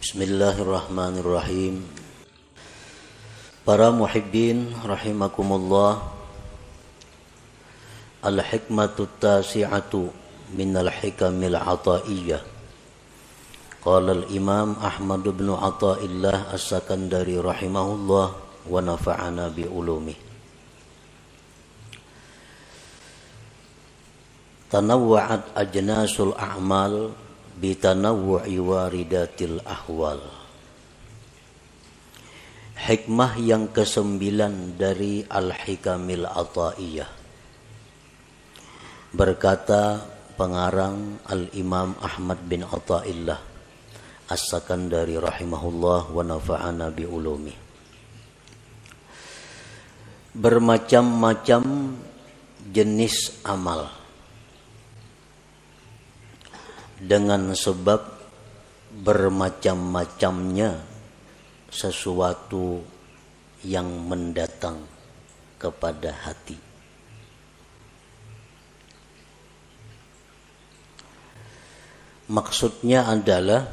Bismillahirrahmanirrahim. Para muhibbin rahimakumullah. Al-hikmatu tasi'atu minal hikamil ata'iyyah. Qala al-imam Ahmad bin Athaillah As-Sakandari rahimahullah wa nafa'ana bi ulumih. Tanawwa'at ajnasul a'mal bitanawwu'i waridatil ahwal. Hikmah yang ke-9 dari Al-Hikamil Atha'iyyah. Berkata pengarang Al-Imam Ahmad bin Athaillah As-Sakandari rahimahullah wa nafa'ana bi ulumi. Bermacam-macam jenis amal dengan sebab bermacam-macamnya sesuatu yang mendatang kepada hati. Maksudnya adalah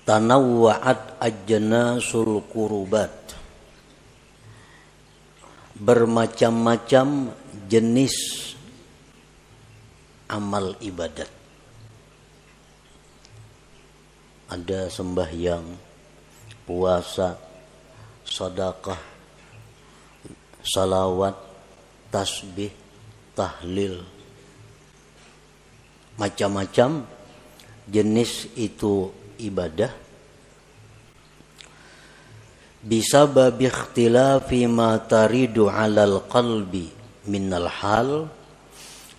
tanawwa'at ajnasul qurubat. Bermacam-macam jenis amal ibadat. Ada sembahyang, puasa, sedekah, salawat, tasbih, tahlil. Macam-macam jenis itu ibadah. Bisa babi ikhtilafi ma taridu 'alal qalbi minal hal,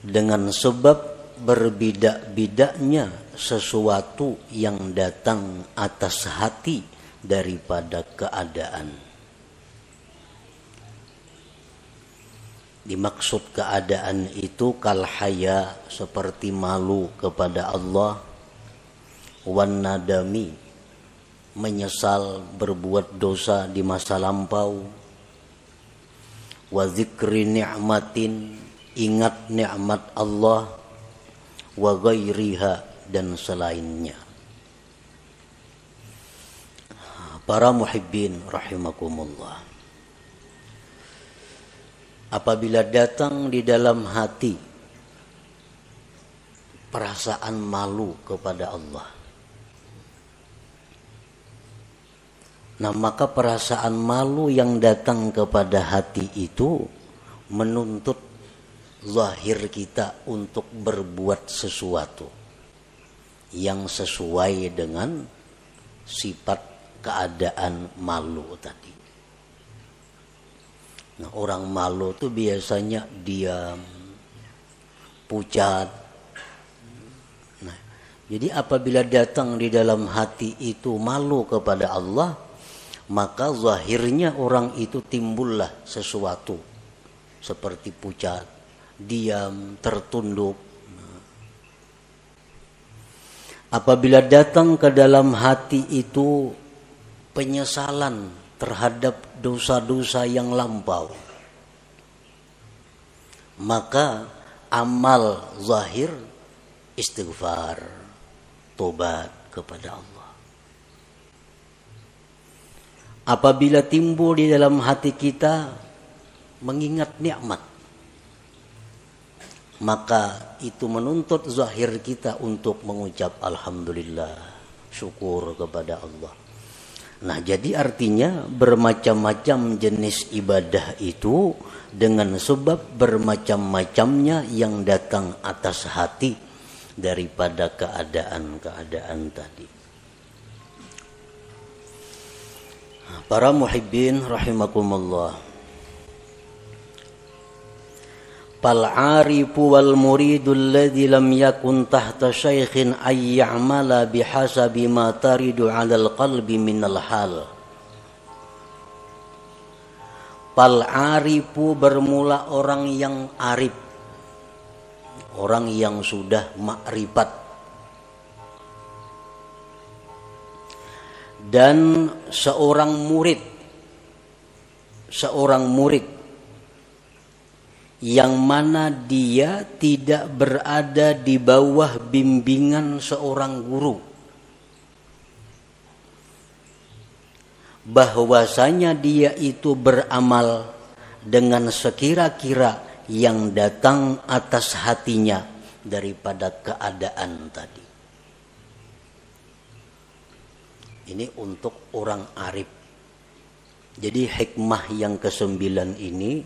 dengan sebab berbeda-bedanya sesuatu yang datang atas hati daripada keadaan. Dimaksud keadaan itu kal haya, seperti malu kepada Allah, wan nadami, menyesal berbuat dosa di masa lampau, wa dzikri ni'matin, ingat nikmat Allah, wa ghairiha, dan selainnya. Para muhibbin rahimakumullah. Apabila datang di dalam hati perasaan malu kepada Allah, nah maka perasaan malu yang datang kepada hati itu menuntut zahir kita untuk berbuat sesuatu yang sesuai dengan sifat keadaan malu tadi. Nah, orang malu itu biasanya diam, pucat. Nah, jadi apabila datang di dalam hati itu malu kepada Allah, maka zahirnya orang itu timbullah sesuatu seperti pucat, diam, tertunduk. Apabila datang ke dalam hati itu penyesalan terhadap dosa-dosa yang lampau, maka amal zahir istighfar, tobat kepada Allah. Apabila timbul di dalam hati kita mengingat nikmat, maka itu menuntut zahir kita untuk mengucap alhamdulillah, syukur kepada Allah. Nah, jadi artinya bermacam-macam jenis ibadah itu dengan sebab bermacam-macamnya yang datang atas hati daripada keadaan-keadaan tadi. Para muhibbin rahimakumullah. Fal arifu wal muridu alladhi lam yakun tahta syaikhin ay ya'mala bihasabi ma taridu 'alal qalbi minal hal. Fal arifu, bermula orang yang arif, orang yang sudah makrifat, dan seorang murid yang mana dia tidak berada di bawah bimbingan seorang guru. bahwasanya dia itu beramal dengan sekira-kira yang datang atas hatinya daripada keadaan tadi. Ini untuk orang arif. Jadi hikmah yang ke-9 ini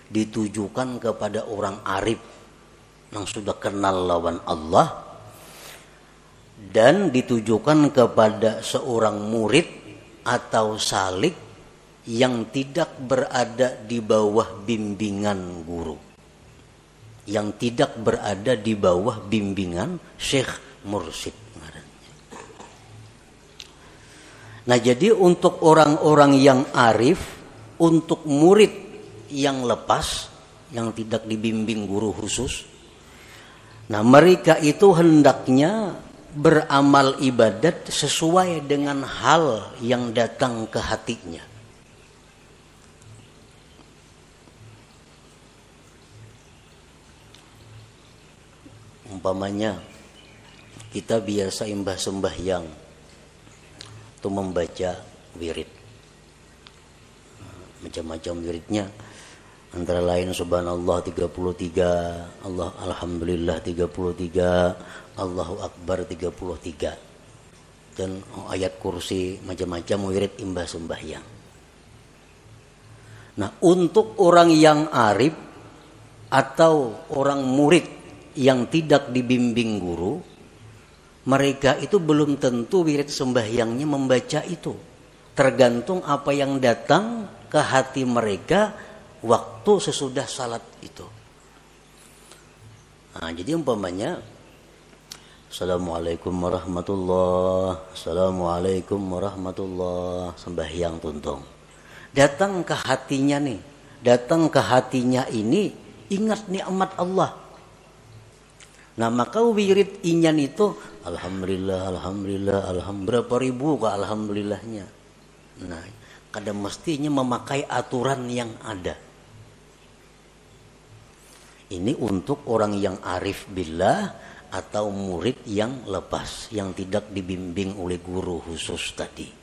ditujukan kepada orang arif yang sudah kenal lawan Allah, dan ditujukan kepada seorang murid atau salik yang tidak berada di bawah bimbingan guru, yang tidak berada di bawah bimbingan syekh mursyid. Nah, jadi untuk orang-orang yang arif, untuk murid yang lepas, yang tidak dibimbing guru khusus, nah mereka itu hendaknya beramal ibadat sesuai dengan hal yang datang ke hatinya. Umpamanya kita biasa imbah sembahyang itu membaca wirid, macam-macam wiridnya, antara lain subhanallah 33, Allah alhamdulillah 33, Allahu akbar 33, dan ayat kursi, macam-macam wirid imbah sembahyang. Nah, untuk orang yang arif atau orang murid yang tidak dibimbing guru, mereka itu belum tentu wirid sembahyangnya membaca itu. Tergantung apa yang datang ke hati mereka waktu sesudah salat itu. Nah, jadi umpamanya Assalamualaikum warahmatullah, Assalamualaikum warahmatullah, sembahyang tuntung. Datang ke hatinya nih, datang ke hatinya ini, ingat nikmat Allah. Nah, maka wirid inyan itu alhamdulillah, alhamdulillah, alhamdulillah, berapa ribu ke alhamdulillahnya. Nah, kadang mestinya memakai aturan yang ada. Ini untuk orang yang arif billah atau murid yang lepas, yang tidak dibimbing oleh guru khusus tadi.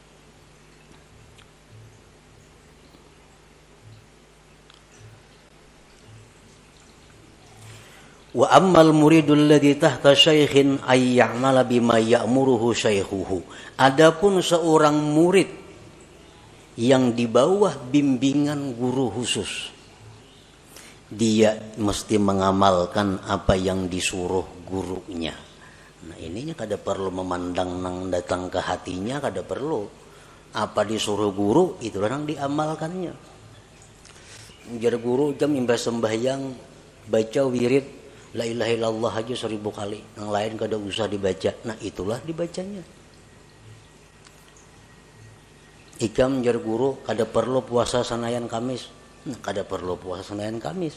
Wa ammal muridul ladzi tahta syaikhin ay ya'mala bima ya'muruhu syaikhuhu. Adapun seorang murid yang di bawah bimbingan guru khusus, dia mesti mengamalkan apa yang disuruh gurunya. Nah, ininya kada perlu memandang nang datang ke hatinya, kada perlu. Apa disuruh guru itulah yang diamalkannya. Jar guru jam imbas sembahyang baca wirid la ilaha illallah aja 1000 kali, yang lain kada usah dibaca. Nah, itulah dibacanya. Ikam jar guru kada perlu puasa sanayan Kamis. Nah, kada perlu puasa sanayan Kamis.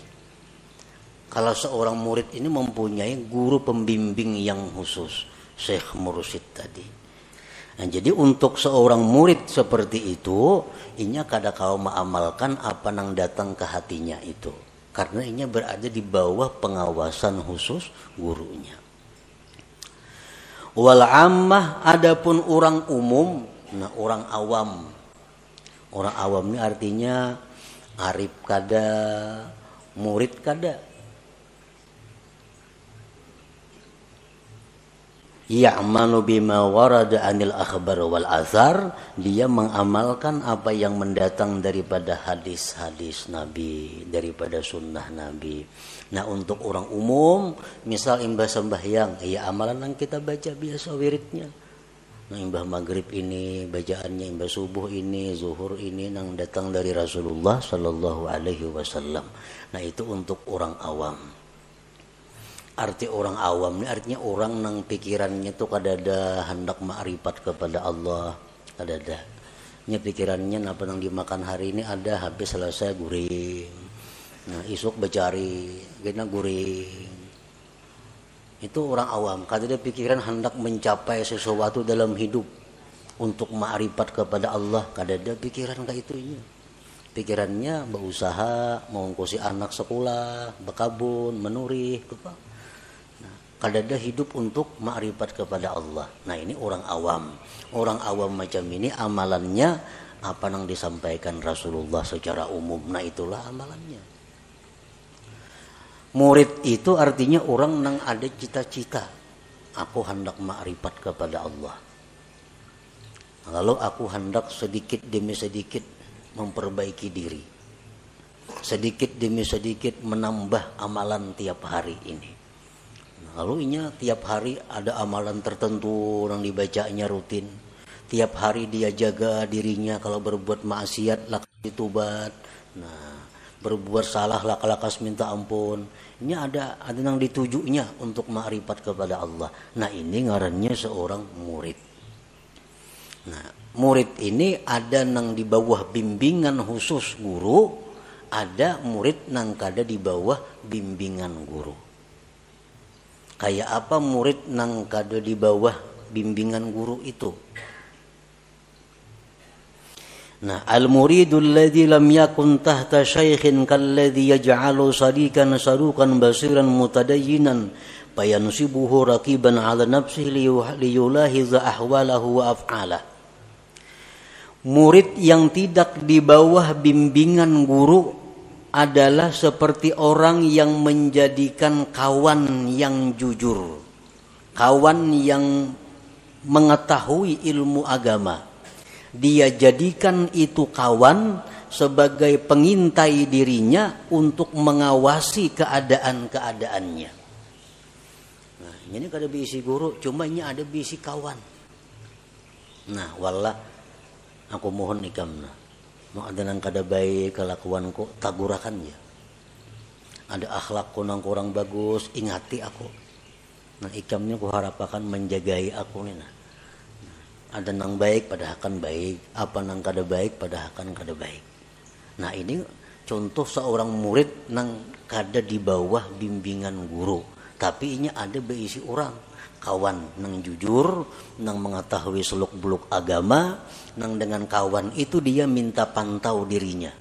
Kalau seorang murid ini mempunyai guru pembimbing yang khusus, syekh mursyid tadi. Nah, jadi untuk seorang murid seperti itu, inya kada kau mengamalkan apa nang datang ke hatinya itu. Karena ini berada di bawah pengawasan khusus gurunya. Wal ammah, adapun orang umum, nah orang awam. Orang awam ini artinya arif kada, murid kada. Ya'malu bima warada anil akhbar wal athar, dia mengamalkan apa yang mendatang daripada hadis-hadis Nabi, daripada sunnah Nabi. Nah, untuk orang umum, misal imbah sembahyang, ya amalan yang kita baca biasa wiridnya. Nah, imbah maghrib ini bacaannya, imbah subuh ini, zuhur ini yang datang dari Rasulullah sallallahu alaihi wasallam. Nah, itu untuk orang awam. Arti orang awam ini artinya orang nang pikirannya tuh kadada hendak ma'rifat kepada Allah, kadada. Nya pikirannya apa nang dimakan hari ini ada, habis selesai guring. Nah, isuk becari, gina guring. Itu orang awam, kadada pikiran hendak mencapai sesuatu dalam hidup untuk ma'rifat kepada Allah, kadada pikiran kayak itunya. Pikirannya berusaha mengongkosi anak sekolah, berkabun, menurih, apa? Kadada hidup untuk ma'rifat kepada Allah. Nah, ini orang awam. Orang awam macam ini amalannya apa yang disampaikan Rasulullah secara umum. Nah itulah amalannya. Murid itu artinya orang yang ada cita-cita, aku hendak makrifat kepada Allah. Lalu aku hendak sedikit demi sedikit memperbaiki diri, sedikit demi sedikit menambah amalan tiap hari ini. Lalu inya tiap hari ada amalan tertentu yang dibacanya rutin. Tiap hari dia jaga dirinya, kalau berbuat maksiat lakas ditubat. Nah, berbuat salah lakas minta ampun. Ini ada yang ditujunya untuk makrifat kepada Allah. Nah, ini ngarannya seorang murid. Nah, murid ini ada yang di bawah bimbingan khusus guru, ada murid yang kada di bawah bimbingan guru. Kayak apa murid nang kada di bawah bimbingan guru itu? Nah, al-muridul ladzi lam yakun tahta syaikhin kalladzi yaj'alu sadikan sarukan basiran mutadayyinan fayansibuhu raqiban 'ala nafsihi liyulahiza ahwalahu wa af'alah. Murid yang tidak di bawah bimbingan guru adalah seperti orang yang menjadikan kawan yang jujur, kawan yang mengetahui ilmu agama. Dia jadikan itu kawan sebagai pengintai dirinya untuk mengawasi keadaan-keadaannya. Nah, ini kada bisi guru, cuma ini ada bisi kawan. Nah, wallah aku mohon ikamna. Mau ada nang kada baik kelakuanku, tagurakan ya. Ada akhlakku nang kurang bagus, ingati aku. Nah, ikamnya ku harapakan menjagai aku nih. Nah. Ada nang baik pada akan baik, apa nang kada baik pada akan kada baik. Nah, ini contoh seorang murid nang kada di bawah bimbingan guru, tapi ini ada berisi orang kawan nang jujur, nang mengetahui seluk-beluk agama, nang dengan kawan itu dia minta pantau dirinya.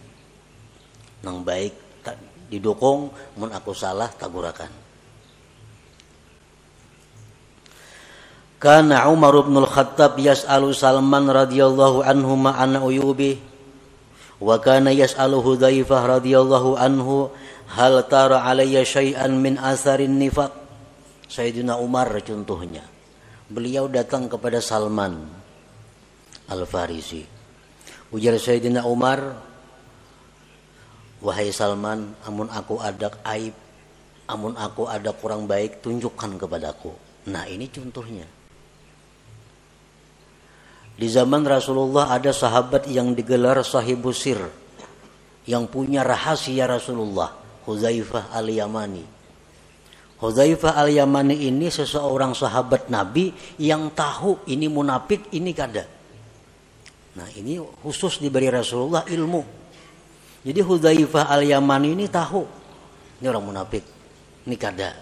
Nang baik didukung, mun aku salah tagurakan. Kana Umar bin Al-Khattab yas'alu Salman radhiyallahu anhu ma'ana uyubi wa kana yas'alu Hudzaifah radhiyallahu anhu hal tara alayya syai'an min atharin nifaq. Sayyidina Umar contohnya. Beliau datang kepada Salman Al-Farisi. Ujar Sayyidina Umar, wahai Salman, amun aku ada aib, amun aku ada kurang baik, tunjukkan kepadaku. Nah, ini contohnya. Di zaman Rasulullah ada sahabat yang digelar sahibus sir, yang punya rahasia Rasulullah, Hudzaifah al-Yamani. Hudzaifah al-Yamani ini seseorang sahabat Nabi yang tahu ini munafik, ini kada. Nah, ini khusus diberi Rasulullah ilmu. Jadi Hudzaifah al-Yamani ini tahu, ini orang munafik, ini kada.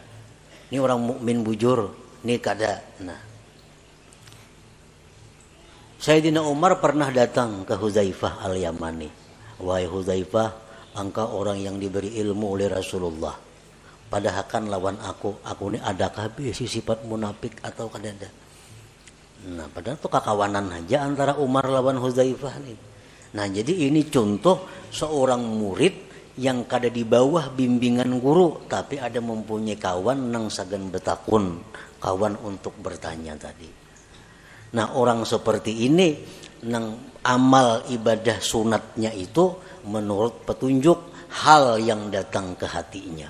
Ini orang mukmin bujur, ini kada. Nah, Sayyidina Umar pernah datang ke Hudzaifah al-Yamani. Wahai Hudzaifah, engkau orang yang diberi ilmu oleh Rasulullah. Padahal kan lawan aku ini adakah bisi sifat munafik atau kadada? Nah, padahal itu kakawanan aja antara Umar lawan Hudzaifah nih. Nah, jadi ini contoh seorang murid yang kada di bawah bimbingan guru, tapi ada mempunyai kawan nang sagan betakun, kawan untuk bertanya tadi. Nah, orang seperti ini nang amal ibadah sunatnya itu menurut petunjuk hal yang datang ke hatinya.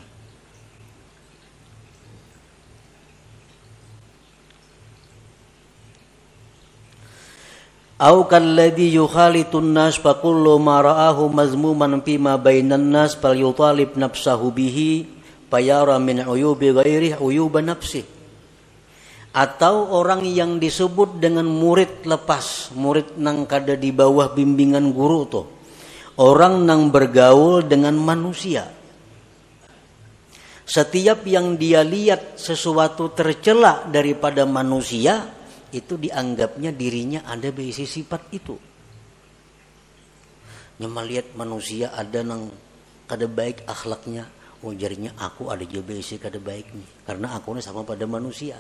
Au kalladhi yukhalitun nas fa kullu ma ra'ahu mazmuman fima bainan nas falyutalib nafsahu bihi fayara min uyubi ghairihi uyuba nafsihi. Atau orang yang disebut dengan murid lepas, murid nang kada di bawah bimbingan guru tuh. Orang nang bergaul dengan manusia. Setiap yang dia lihat sesuatu tercela daripada manusia, itu dianggapnya dirinya ada berisi sifat itu. Nyama lihat manusia ada nang kada baik akhlaknya, ujarnya aku ada juga berisi kada baik nih, karena aku ini sama pada manusia.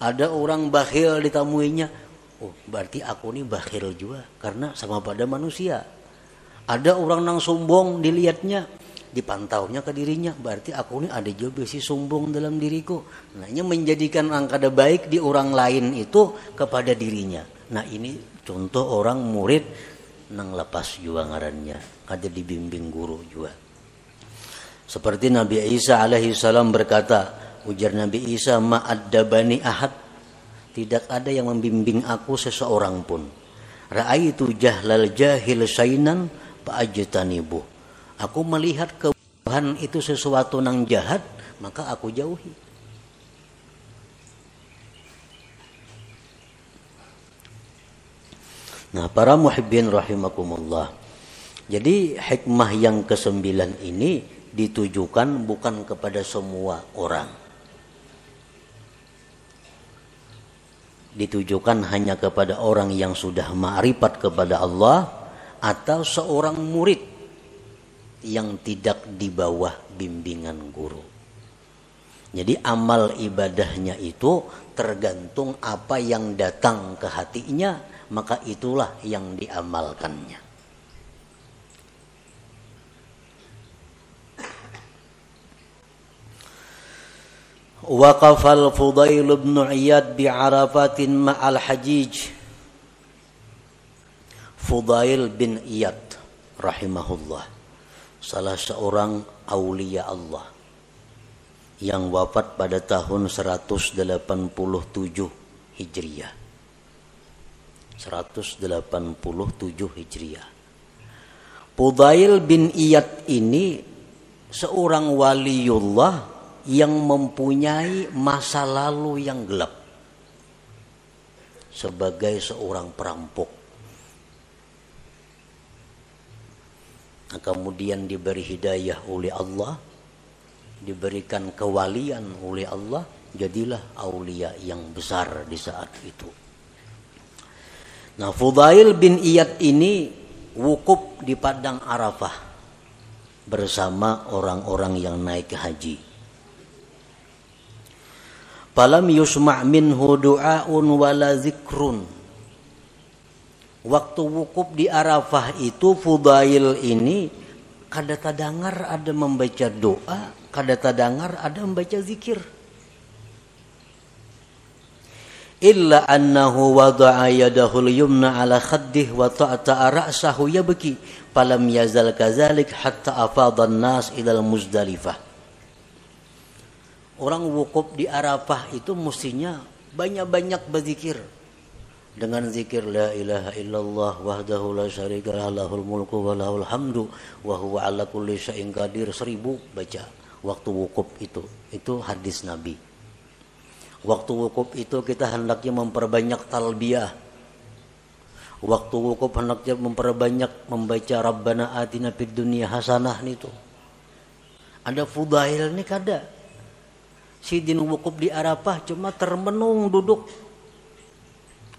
Ada orang bakhil ditamuinya, Oh, berarti aku ini bakhil juga karena sama pada manusia. Ada orang nang sombong dilihatnya, dipantaunya ke dirinya, berarti aku ini ada juga si sombong dalam diriku. Nah, ini menjadikan angkada baik di orang lain itu kepada dirinya. Nah, ini contoh orang murid nang lepas juga ngarannya, kada dibimbing guru juga. Seperti Nabi Isa alaihi salam berkata, ujar Nabi Isa, ma'addabani ahad, tidak ada yang membimbing aku seseorang pun. Ra'aitu jahlal jahil sainan fa'ajtanibu. Aku melihat kebodohan itu sesuatu nang jahat, maka aku jauhi. Nah, para muhibbin rahimakumullah. Jadi hikmah yang ke-9 ini ditujukan bukan kepada semua orang. Ditujukan hanya kepada orang yang sudah ma'rifat kepada Allah atau seorang murid yang tidak di bawah bimbingan guru. Jadi amal ibadahnya itu tergantung apa yang datang ke hatinya, maka itulah yang diamalkannya. Waqafal Fudail bin Iyad bi Arafatin ma'al Hajij. Fudail bin Iyad rahimahullah, salah seorang aulia Allah yang wafat pada tahun 187 Hijriah. 187 Hijriah. Fudail bin Iyad ini seorang waliullah yang mempunyai masa lalu yang gelap sebagai seorang perampok. Nah, kemudian diberi hidayah oleh Allah, diberikan kewalian oleh Allah, jadilah aulia yang besar di saat itu. Nah, Fudail bin Iyad ini wukuf di padang Arafah bersama orang-orang yang naik haji. Falam yusma' minhu du'aun wala zikrun. Waktu wukuf di Arafah itu Fudail ini kada tadengar ada membaca doa, kada tadengar ada membaca zikir. Illa annahu wada'a yadahu al-yumna ala khaddih wa ta'ta'a ra'sahu yabki falam yazal kadzalik hatta afadha an-nas ila al-Muzdalifah. Orang wukuf di Arafah itu mestinya banyak-banyak berzikir. Dengan zikir la ilaha illallah wahdahu la syarika lahul mulku wa lahul hamdu wa huwa ala kulli syai'in qadir 1000 baca waktu wukuf itu. Itu hadis Nabi. Waktu wukuf itu kita hendaknya memperbanyak talbiyah. Waktu wukuf hendaknya memperbanyak membaca Rabbana atina fid dunya hasanah itu. Ada Fudail ini kada. Sidin wukuf di Arafah cuma termenung duduk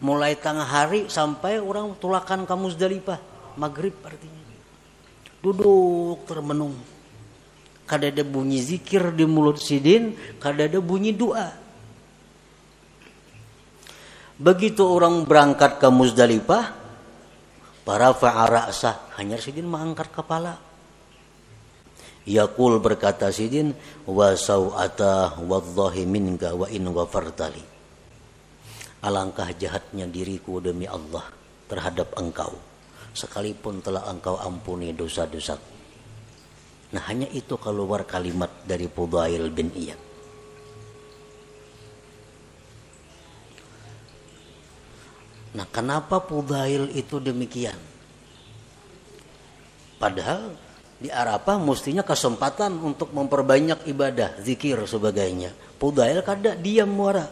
mulai tengah hari sampai orang tulakan ke Muzdalifah maghrib artinya duduk termenung, kada ada bunyi zikir di mulut sidin, kada ada bunyi doa. Begitu orang berangkat ke Muzdalifah, para fa'ara'sah hanya sidin mengangkat kepala. Yaqul berkata sidin wa sau'ata wallahi minka wa in ghafartali. Alangkah jahatnya diriku demi Allah terhadap engkau sekalipun telah engkau ampuni dosa-dosa. Nah, hanya itu keluar kalimat dari Fudail bin Iyad. Nah, kenapa Fudail itu demikian? Padahal di Arafah mestinya kesempatan untuk memperbanyak ibadah, zikir sebagainya. Fudail kada diam muara.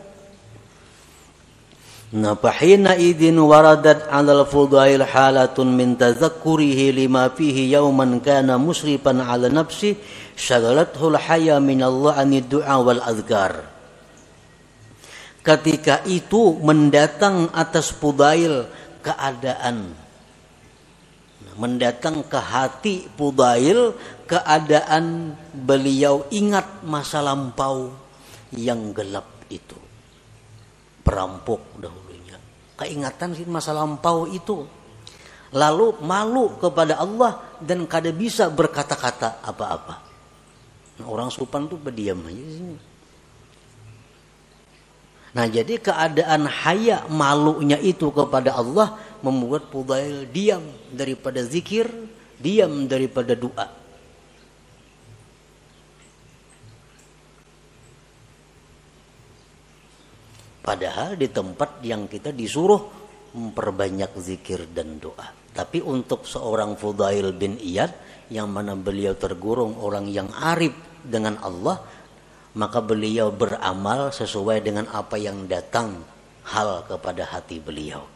Nah, fahina idin waradat 'alal Fudail halatun min tazakkurihi lima fihi yawman kana musrifan 'ala nafsi syaghalathu al-haya min Allah anid du'a wal azkar. Ketika itu mendatang atas Fudail keadaan, mendatang ke hati Fudail keadaan beliau ingat masa lampau yang gelap itu. Perampok dahulunya, keingatan sih masa lampau itu. Lalu malu kepada Allah dan kada bisa berkata-kata apa-apa. Nah, orang supan tuh berdiam aja di sini. Nah, jadi keadaan haya malunya itu kepada Allah membuat Fudail diam daripada zikir, diam daripada doa. Padahal di tempat yang kita disuruh memperbanyak zikir dan doa. Tapi untuk seorang Fudail bin Iyad yang mana beliau tergolong orang yang arif dengan Allah, maka beliau beramal sesuai dengan apa yang datang hal kepada hati beliau.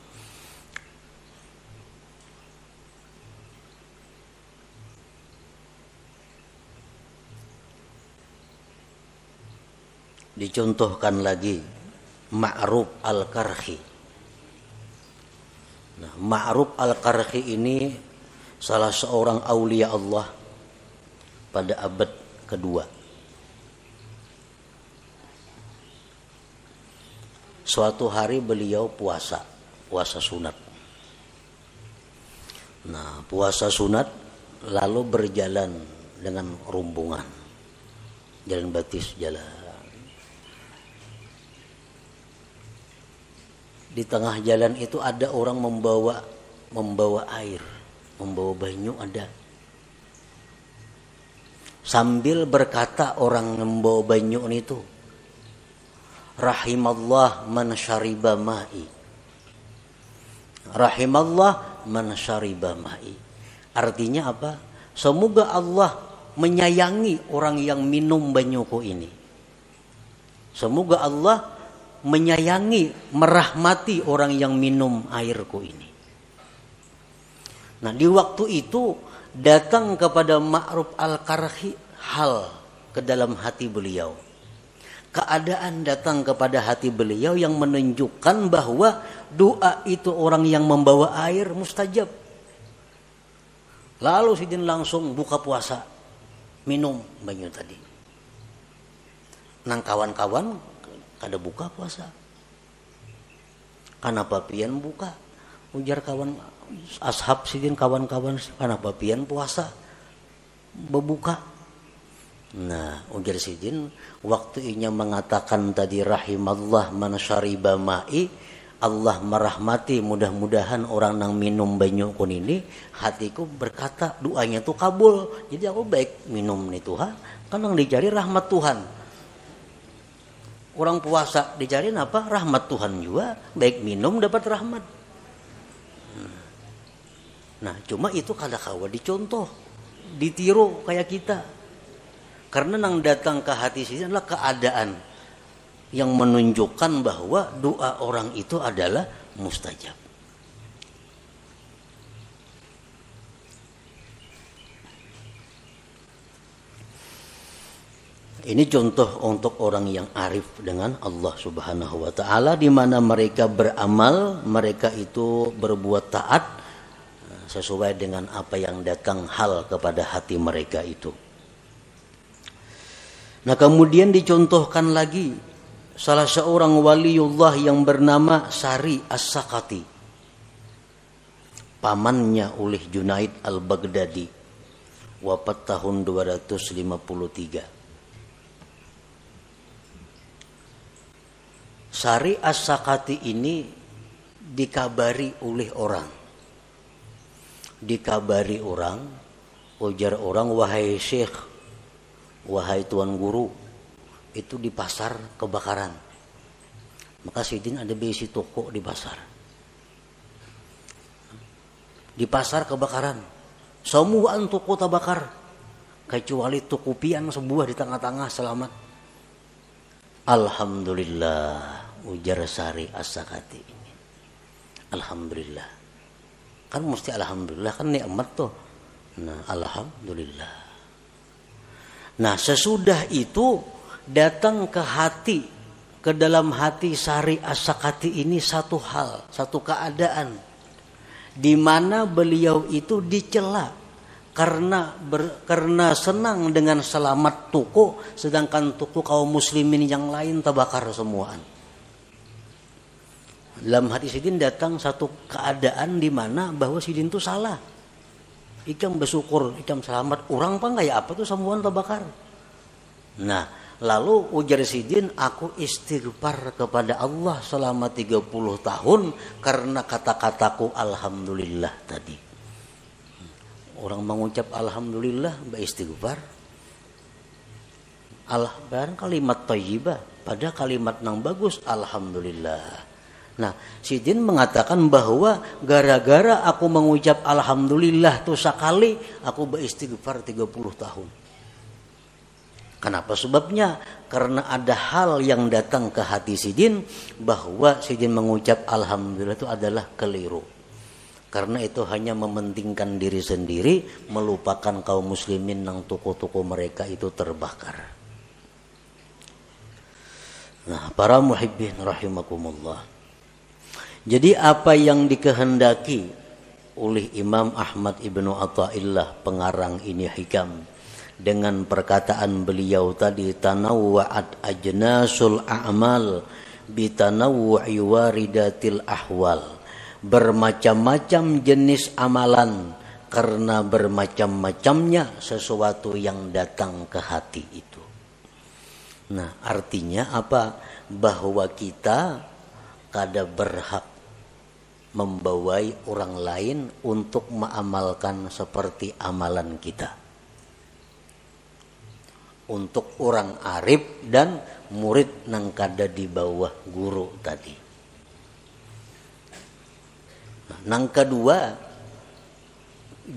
Dicontohkan lagi Ma'ruf al-Karhi. Nah, Ma'ruf al-Karhi ini salah seorang aulia Allah pada abad kedua. Suatu hari beliau puasa sunat. Nah, puasa sunat lalu berjalan dengan rombongan. Jalan batis, jalan. Di tengah jalan itu ada orang membawa air, membawa banyu ada. Sambil berkata orang membawa banyu itu, rahimallah man syariba ma'i. Rahimallah man syariba ma'i. Artinya apa? Semoga Allah menyayangi orang yang minum banyuku ini. Semoga Allah menyayangi, merahmati orang yang minum airku ini. Nah, di waktu itu datang kepada Ma'ruf al-Karhi hal ke dalam hati beliau. Keadaan datang kepada hati beliau yang menunjukkan bahwa doa itu orang yang membawa air mustajab. Lalu Sidin langsung buka puasa, minum banyu tadi. Nang kawan-kawan kada buka puasa. Kenapa pian buka? Ujar kawan ashab Sidin, kawan-kawan, kenapa pian puasa berbuka? Nah, ujar Sidin, waktu inya mengatakan tadi rahimallah man syariba ma'i, Allah merahmati, mudah-mudahan orang nang minum banyu kun ini, hatiku berkata doanya tuh kabul. Jadi aku baik minum nih Tuhan, kan yang dicari rahmat Tuhan. Orang puasa dicariin apa? Rahmat Tuhan juga. Baik minum dapat rahmat. Nah, cuma itu kada kawa dicontoh, ditiru kayak kita. Karena yang datang ke hati sini adalah keadaan yang menunjukkan bahwa doa orang itu adalah mustajab. Ini contoh untuk orang yang arif dengan Allah Subhanahu wa taala, di mana mereka beramal, mereka itu berbuat taat sesuai dengan apa yang datang hal kepada hati mereka itu. Nah, kemudian dicontohkan lagi salah seorang waliullah yang bernama Sari As-Sakati. Pamannya oleh Junaid Al-Baghdadi, wafat tahun 253. Sari As-Sakati ini dikabari oleh orang. Dikabari orang, ujar orang, wahai syekh, wahai tuan guru, itu di pasar kebakaran. Maka Sidin ada besi toko di pasar. Di pasar kebakaran. Semua toko terbakar. Kecuali toko pian sebuah di tengah-tengah selamat. Alhamdulillah, ujar Sari As-Sakati ini. Alhamdulillah. Kan mesti alhamdulillah, kan nikmat tuh. Nah, alhamdulillah. Nah, sesudah itu datang ke hati, ke dalam hati Sari As-Sakati ini satu hal, satu keadaan di mana beliau itu dicela karena senang dengan selamat toko, sedangkan toko kaum muslimin yang lain terbakar semuaan. Dalam hati Sidin datang satu keadaan di mana bahwa Sidin itu salah. Ikam bersyukur, ikam selamat. Orang apa kayak apa tuh samuan terbakar. Nah, lalu ujar Sidin, aku istighfar kepada Allah selama 30 tahun karena kata-kataku alhamdulillah tadi. Orang mengucap alhamdulillah beristighfar. Barang kalimat thayyibah, pada kalimat yang bagus alhamdulillah. Nah, Sidin mengatakan bahwa gara-gara aku mengucap alhamdulillah tuh sekali, aku beristighfar 30 tahun. Kenapa sebabnya? Karena ada hal yang datang ke hati Sidin bahwa Sidin mengucap alhamdulillah itu adalah keliru. Karena itu hanya mementingkan diri sendiri, melupakan kaum muslimin yang toko-toko mereka itu terbakar. Nah, para muhibbin rahimakumullah. Jadi apa yang dikehendaki oleh Imam Ahmad Ibnu Athaillah pengarang ini hikam dengan perkataan beliau tadi, tanawwa'at ajnasul a'mal bitanawwu'i waridatil ahwal, bermacam-macam jenis amalan karena bermacam-macamnya sesuatu yang datang ke hati itu. Nah, artinya apa? Bahwa kita kada berhak membawai orang lain untuk mengamalkan seperti amalan kita. Untuk orang arif dan murid nang kada di bawah guru tadi. Nah, nang kedua,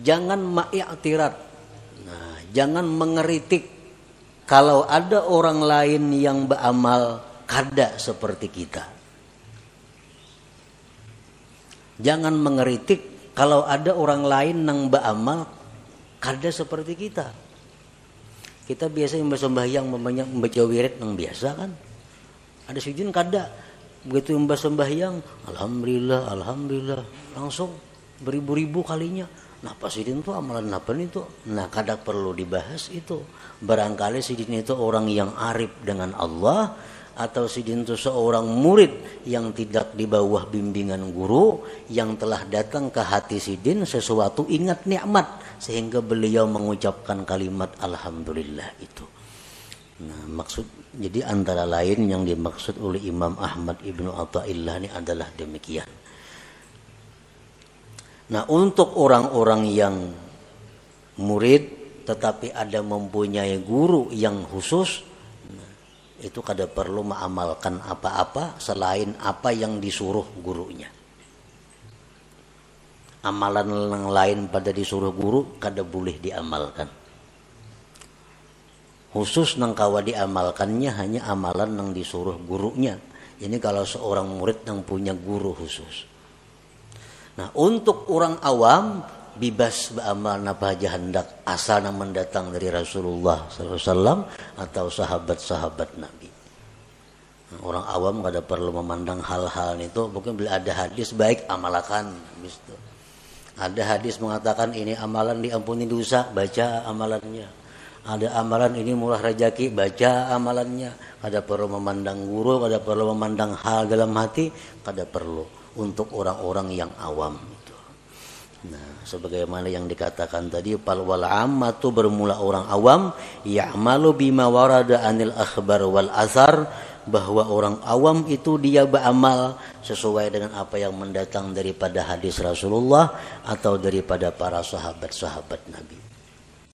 jangan ma'iktirat. Nah, jangan mengeritik kalau ada orang lain yang beramal kada seperti kita. Jangan mengeritik kalau ada orang lain yang beramal kada seperti kita. Kita biasa yang bersembahyang membaca wirid yang biasa kan. Ada sujud kada. Begitu yang bersembahyang, alhamdulillah, alhamdulillah, langsung beribu-ribu kalinya. Nah, pas sidin itu amalan apa itu? Nah, kada perlu dibahas itu. Barangkali sidin itu orang yang arif dengan Allah, atau sidin itu seorang murid yang tidak di bawah bimbingan guru, yang telah datang ke hati sidin sesuatu ingat nikmat sehingga beliau mengucapkan kalimat alhamdulillah itu. Nah, jadi antara lain yang dimaksud oleh Imam Ahmad Ibnu Athaillah ini adalah demikian. Nah, untuk orang-orang yang murid tetapi ada mempunyai guru yang khusus, itu kada perlu mengamalkan apa-apa selain apa yang disuruh gurunya. Amalan yang lain pada disuruh guru kada boleh diamalkan. Khusus nang kawa diamalkannya hanya amalan yang disuruh gurunya. Ini kalau seorang murid yang punya guru khusus. Nah, untuk orang awam bebas beramal napa aja hendak asal yang mendatang dari Rasulullah SAW atau sahabat-sahabat Nabi. Nah, orang awam kada perlu memandang hal-hal itu. Mungkin bila ada hadis baik amalkan. Ada hadis mengatakan ini amalan diampuni dosa, baca amalannya. Ada amalan ini murah rezeki, baca amalannya. Kada perlu memandang guru, kada perlu memandang hal dalam hati, kada perlu untuk orang-orang yang awam. Nah, sebagaimana yang dikatakan tadi, fal wal ammatu bermula orang awam, ya'malu bima warada anil akhbar wal asar, bahwa orang awam itu dia beramal sesuai dengan apa yang mendatang daripada hadis Rasulullah atau daripada para sahabat-sahabat Nabi.